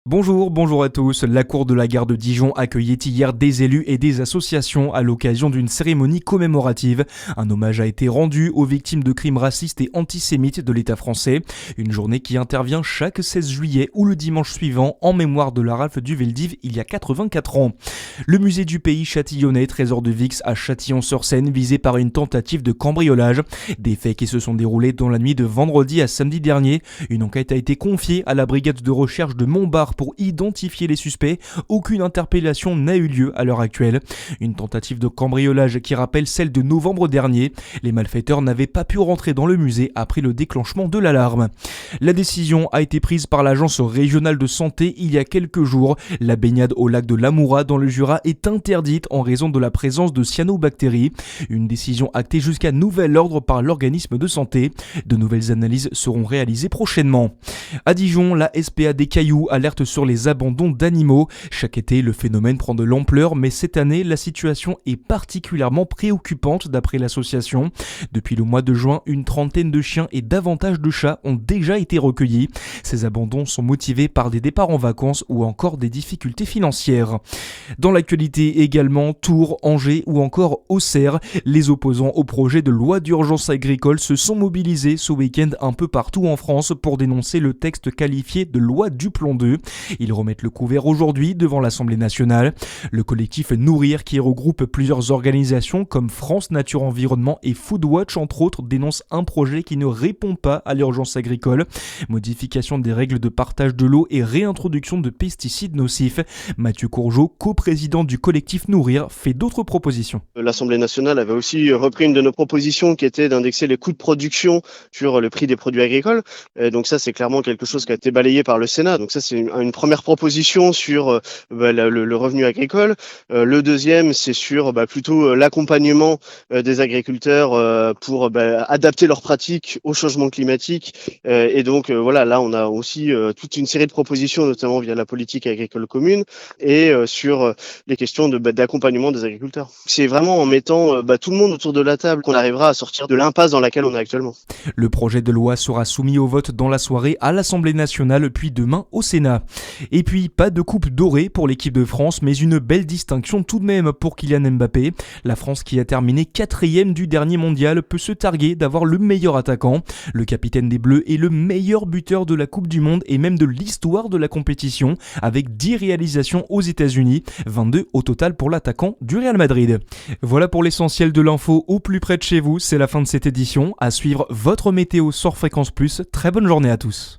Bonjour à tous. La cour de la gare de Dijon accueillait hier des élus et des associations à l'occasion d'une cérémonie commémorative. Un hommage a été rendu aux victimes de crimes racistes et antisémites de l'État français. Une journée qui intervient chaque 16 juillet ou le dimanche suivant en mémoire de la rafle du Veldiv il y a 84 ans. Le musée du pays châtillonnais Trésor de Vix à Châtillon-sur-Seine visé par une tentative de cambriolage. Des faits qui se sont déroulés dans la nuit de vendredi à samedi dernier. Une enquête a été confiée à la brigade de recherche de Montbard pour identifier les suspects. Aucune interpellation n'a eu lieu à l'heure actuelle. Une tentative de cambriolage qui rappelle celle de novembre dernier. Les malfaiteurs n'avaient pas pu rentrer dans le musée après le déclenchement de l'alarme. La décision a été prise par l'agence régionale de santé il y a quelques jours. La baignade au lac de l'Amoura dans le Jura est interdite en raison de la présence de cyanobactéries. Une décision actée jusqu'à nouvel ordre par l'organisme de santé. De nouvelles analyses seront réalisées prochainement. À Dijon, la SPA des Cailloux alerte sur les abandons d'animaux. Chaque été, le phénomène prend de l'ampleur, mais cette année, la situation est particulièrement préoccupante d'après l'association. Depuis le mois de juin, une trentaine de chiens et davantage de chats ont déjà été recueillis. Ces abandons sont motivés par des départs en vacances ou encore des difficultés financières. Dans l'actualité également, Tours, Angers ou encore Auxerre, les opposants au projet de loi d'urgence agricole se sont mobilisés ce week-end un peu partout en France pour dénoncer le texte qualifié de loi Duplon 2. Ils remettent le couvert aujourd'hui devant l'Assemblée nationale. Le collectif Nourrir, qui regroupe plusieurs organisations comme France Nature Environnement et Foodwatch entre autres, dénonce un projet qui ne répond pas à l'urgence agricole. Modification des règles de partage de l'eau et réintroduction de pesticides nocifs. Mathieu Courgeot, coprésident du collectif Nourrir, fait d'autres propositions. L'Assemblée nationale avait aussi repris une de nos propositions qui était d'indexer les coûts de production sur le prix des produits agricoles. Et donc ça, c'est clairement quelque chose qui a été balayé par le Sénat. Donc ça, c'est une première proposition sur le revenu agricole. Le deuxième, c'est sur plutôt l'accompagnement des agriculteurs pour adapter leurs pratiques au changement climatique. Et donc voilà, là, on a aussi toute une série de propositions, notamment via la politique agricole commune et sur les questions d'accompagnement des agriculteurs. C'est vraiment en mettant tout le monde autour de la table qu'on arrivera à sortir de l'impasse dans laquelle on est actuellement. Le projet de loi sera soumis au vote dans la soirée à l'Assemblée nationale puis demain au Sénat. Et puis, pas de coupe dorée pour l'équipe de France, mais une belle distinction tout de même pour Kylian Mbappé. La France, qui a terminé 4e du dernier mondial, peut se targuer d'avoir le meilleur attaquant. Le capitaine des Bleus est le meilleur buteur de la Coupe du Monde et même de l'histoire de la compétition, avec 10 réalisations aux États-Unis, 22 au total pour l'attaquant du Real Madrid. Voilà pour l'essentiel de l'info au plus près de chez vous, c'est la fin de cette édition. À suivre votre météo sur Fréquence Plus. Très bonne journée à tous.